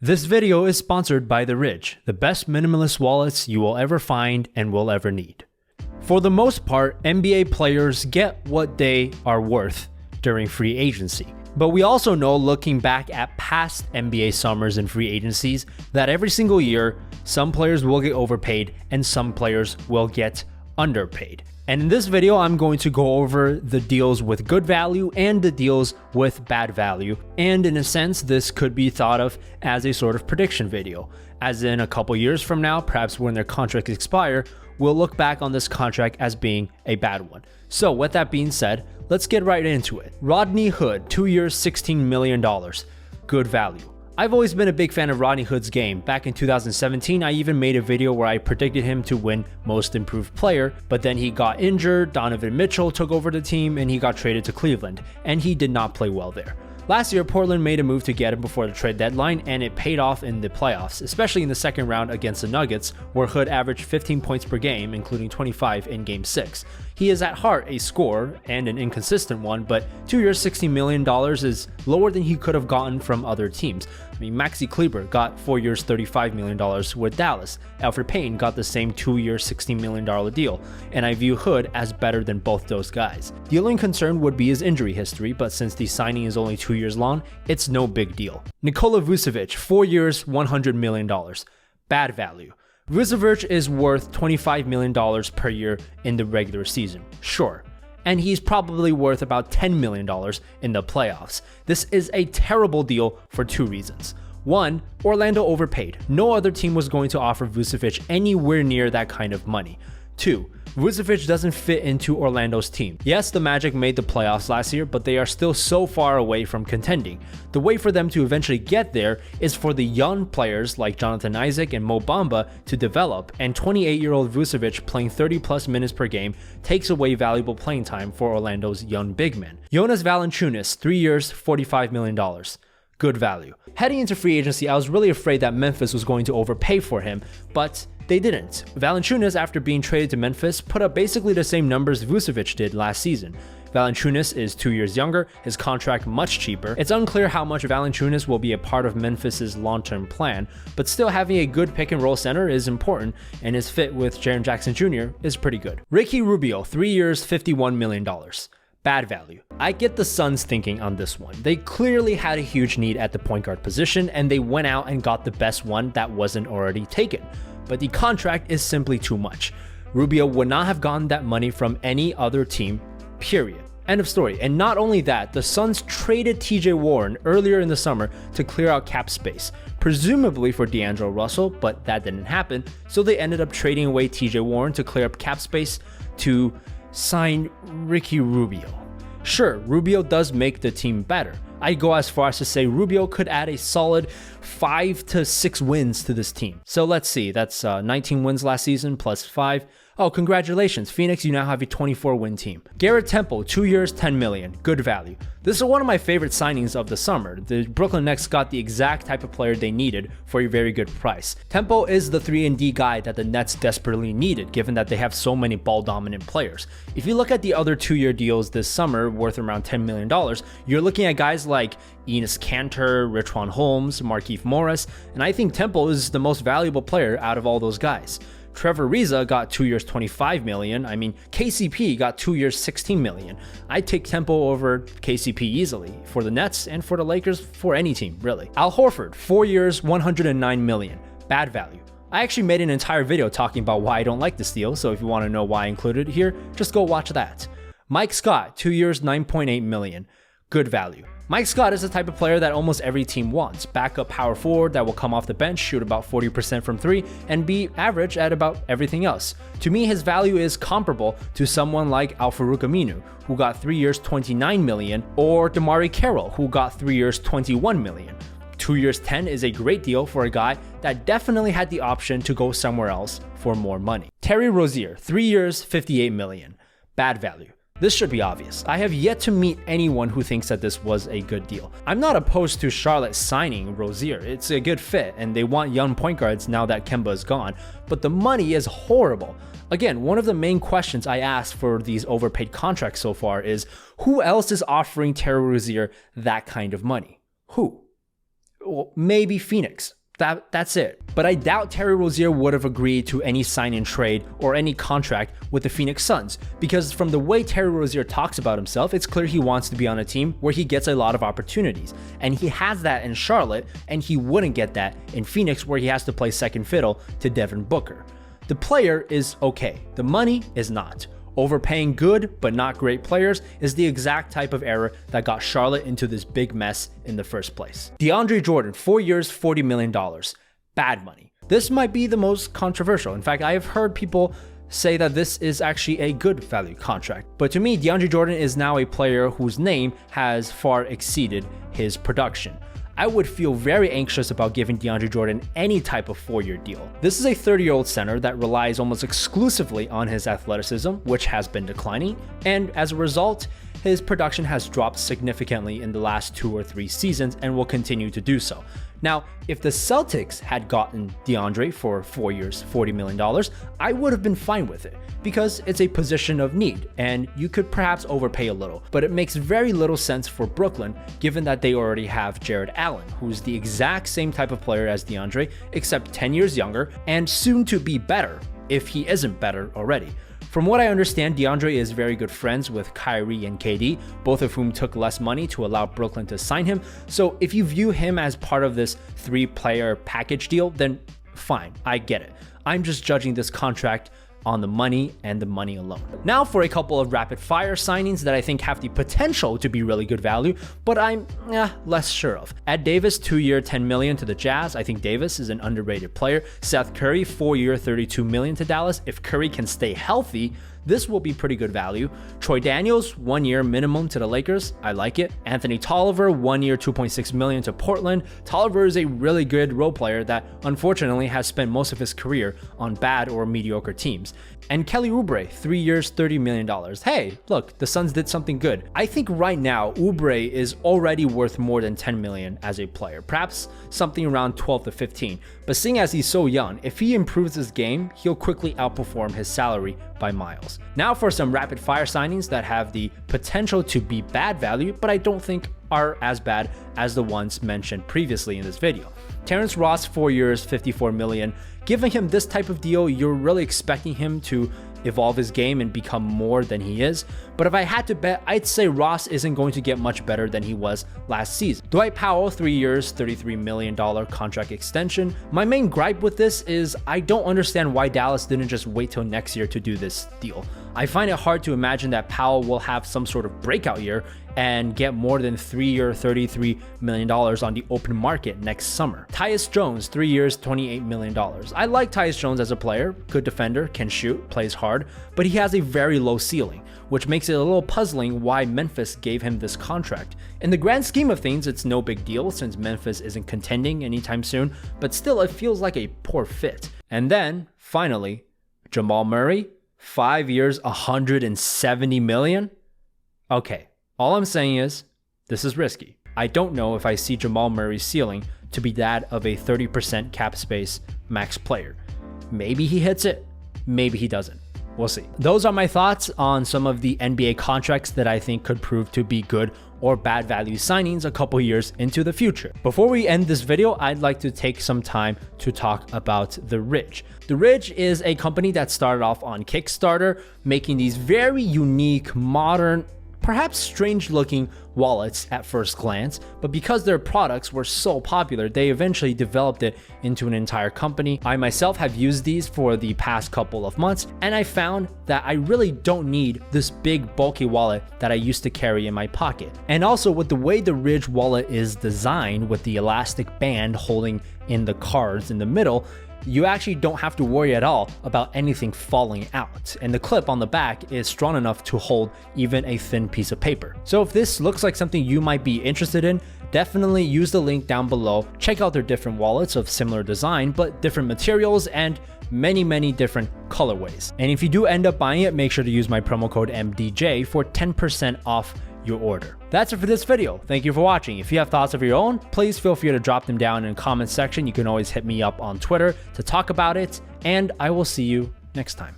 This video is sponsored by The Ridge, the best minimalist wallets you will ever find and will ever need. For the most part, NBA players get what they are worth during free agency. But we also know, looking back at past NBA summers and free agencies, that every single year, some players will get overpaid and some players will get underpaid. And in this video, I'm going to go over the deals with good value and the deals with bad value. And in a sense, this could be thought of as a sort of prediction video. As in a couple years from now, perhaps when their contracts expire, we'll look back on this contract as being a bad one. So with that being said, let's get right into it. Rodney Hood, 2 years, $16 million. Good value. I've always been a big fan of Rodney Hood's game. Back in 2017, I even made a video where I predicted him to win Most Improved Player, but then he got injured, Donovan Mitchell took over the team, and he got traded to Cleveland, and he did not play well there. Last year, Portland made a move to get him before the trade deadline, and it paid off in the playoffs, especially in the second round against the Nuggets, where Hood averaged 15 points per game, including 25 in Game 6. He is at heart a scorer, and an inconsistent one, but 2 years, $60 million is lower than he could have gotten from other teams. I mean, Maxi Kleber got 4 years, $35 million with Dallas. Elfrid Payton got the same 2 year, $16 million deal, and I view Hood as better than both those guys. The only concern would be his injury history, but since the signing is only 2 years long, it's no big deal. Nikola Vucevic, 4 years, $100 million. Bad value. Vucevic is worth $25 million per year in the regular season, sure. And he's probably worth about $10 million in the playoffs. This is a terrible deal for two reasons. One, Orlando overpaid. No other team was going to offer Vucevic anywhere near that kind of money. Two, Vucevic doesn't fit into Orlando's team. Yes, the Magic made the playoffs last year, but they are still so far away from contending. The way for them to eventually get there is for the young players like Jonathan Isaac and Mo Bamba to develop, and 28-year-old Vucevic playing 30 plus minutes per game takes away valuable playing time for Orlando's young big men. Jonas Valanciunas, 3 years, $45 million. Good value. Heading into free agency, I was really afraid that Memphis was going to overpay for him, but they didn't. Valanciunas, after being traded to Memphis, put up basically the same numbers Vucevic did last season. Valanciunas is 2 years younger, his contract much cheaper. It's unclear how much Valanciunas will be a part of Memphis's long-term plan, but still having a good pick-and-roll center is important, and his fit with Jaren Jackson Jr. is pretty good. Ricky Rubio, 3 years, $51 million. Bad value. I get the Suns thinking on this one. They clearly had a huge need at the point guard position, and they went out and got the best one that wasn't already taken. But the contract is simply too much. Rubio would not have gotten that money from any other team, period. End of story. And not only that, the Suns traded TJ Warren earlier in the summer to clear out cap space, presumably for D'Angelo Russell, but that didn't happen, so they ended up trading away TJ Warren to clear up cap space to sign Ricky Rubio. Sure, Rubio does make the team better. I'd go as far as to say Rubio could add a solid 5 to 6 wins to this team. So let's see, that's 19 wins last season plus 5. Oh, congratulations, Phoenix, you now have a 24-win team. Garrett Temple, 2 years, $10 million, good value. This is one of my favorite signings of the summer. The Brooklyn Nets got the exact type of player they needed for a very good price. Temple is the 3-and-D guy that the Nets desperately needed, given that they have so many ball-dominant players. If you look at the other 2-year deals this summer, worth around $10 million, you're looking at guys like Enes Kanter, Richaun Holmes, Markieff Morris, and I think Temple is the most valuable player out of all those guys. Trevor Ariza got 2 years, $25 million. I mean, KCP got 2 years, $16 million. I'd take Temple over KCP easily for the Nets and for the Lakers, for any team, really. Al Horford, 4 years, $109 million. Bad value. I actually made an entire video talking about why I don't like this deal, so if you want to know why I included it here, just go watch that. Mike Scott, 2 years, $9.8 million. Good value. Mike Scott is the type of player that almost every team wants. Backup power forward that will come off the bench, shoot about 40% from 3, and be average at about everything else. To me, his value is comparable to someone like Al-Farouq Aminu, who got 3 years, $29 million, or Damari Carroll, who got 3 years, $21 million. 2 years, $10 is a great deal for a guy that definitely had the option to go somewhere else for more money. Terry Rozier, 3 years, $58 million. Bad value. This should be obvious. I have yet to meet anyone who thinks that this was a good deal. I'm not opposed to Charlotte signing Rozier. It's a good fit, and they want young point guards now that Kemba is gone, but the money is horrible. Again, one of the main questions I asked for these overpaid contracts so far is, who else is offering Terry Rozier that kind of money? Who? Well, maybe Phoenix. That's it. But I doubt Terry Rozier would have agreed to any sign-in trade or any contract with the Phoenix Suns, because from the way Terry Rozier talks about himself, it's clear he wants to be on a team where he gets a lot of opportunities. And he has that in Charlotte, and he wouldn't get that in Phoenix, where he has to play second fiddle to Devin Booker. The player is okay. The money is not. Overpaying good but not great players is the exact type of error that got Charlotte into this big mess in the first place. DeAndre Jordan, 4 years, $40 million. Bad money. This might be the most controversial. In fact, I have heard people say that this is actually a good value contract. But to me, DeAndre Jordan is now a player whose name has far exceeded his production. I would feel very anxious about giving DeAndre Jordan any type of 4-year deal. This is a 30-year-old center that relies almost exclusively on his athleticism, which has been declining, and as a result, his production has dropped significantly in the last 2 or 3 seasons and will continue to do so. Now, if the Celtics had gotten DeAndre for 4 years, $40 million, I would have been fine with it, because it's a position of need and you could perhaps overpay a little. But it makes very little sense for Brooklyn, given that they already have Jared Allen, who's the exact same type of player as DeAndre, except 10 years younger and soon to be better, if he isn't better already. From what I understand, DeAndre is very good friends with Kyrie and KD, both of whom took less money to allow Brooklyn to sign him. So if you view him as part of this 3-player package deal, then fine, I get it. I'm just judging this contract on the money and the money alone. Now for a couple of rapid fire signings that I think have the potential to be really good value, but I'm less sure of. Ed Davis, 2-year, $10 million to the Jazz. I think Davis is an underrated player. Seth Curry, 4-year, $32 million to Dallas. If Curry can stay healthy, this will be pretty good value. Troy Daniels, 1 year minimum to the Lakers. I like it. Anthony Tolliver, 1 year, $2.6 million to Portland. Tolliver is a really good role player that unfortunately has spent most of his career on bad or mediocre teams. And Kelly Oubre, 3 years, $30 million. Hey, look, the Suns did something good. I think right now, Oubre is already worth more than $10 million as a player, perhaps something around 12 to 15. But seeing as he's so young, if he improves his game, he'll quickly outperform his salary by miles. Now for some rapid fire signings that have the potential to be bad value, but I don't think are as bad as the ones mentioned previously in this video. Terrence Ross, 4 years, $54 million. Giving him this type of deal, you're really expecting him to evolve his game and become more than he is. But if I had to bet, I'd say Ross isn't going to get much better than he was last season. Dwight Powell, 3 years, $33 million contract extension. My main gripe with this is I don't understand why Dallas didn't just wait till next year to do this deal. I find it hard to imagine that Powell will have some sort of breakout year and get more than 3 year, $33 million on the open market next summer. Tyus Jones, 3 years, $28 million. I like Tyus Jones as a player, good defender, can shoot, plays hard, but he has a very low ceiling, which makes it a little puzzling why Memphis gave him this contract. In the grand scheme of things, it's no big deal since Memphis isn't contending anytime soon, but still it feels like a poor fit. And then, finally, Jamal Murray, 5 years, $170 million? Okay. All I'm saying is, this is risky. I don't know if I see Jamal Murray's ceiling to be that of a 30% cap space max player. Maybe he hits it, maybe he doesn't. We'll see. Those are my thoughts on some of the NBA contracts that I think could prove to be good or bad value signings a couple years into the future. Before we end this video, I'd like to take some time to talk about The Ridge. The Ridge is a company that started off on Kickstarter, making these very unique, modern, perhaps strange looking wallets at first glance, but because their products were so popular, they eventually developed it into an entire company. I myself have used these for the past couple of months, and I found that I really don't need this big bulky wallet that I used to carry in my pocket. And also with the way the Ridge wallet is designed, with the elastic band holding in the cards in the middle, you actually don't have to worry at all about anything falling out, and the clip on the back is strong enough to hold even a thin piece of paper. So if this looks like something you might be interested in, definitely use the link down below. Check out their different wallets of similar design but different materials and many different colorways. And if you do end up buying it, make sure to use my promo code MDJ for 10% off your order. That's it for this video. Thank you for watching. If you have thoughts of your own, please feel free to drop them down in the comment section. You can always hit me up on Twitter to talk about it, and I will see you next time.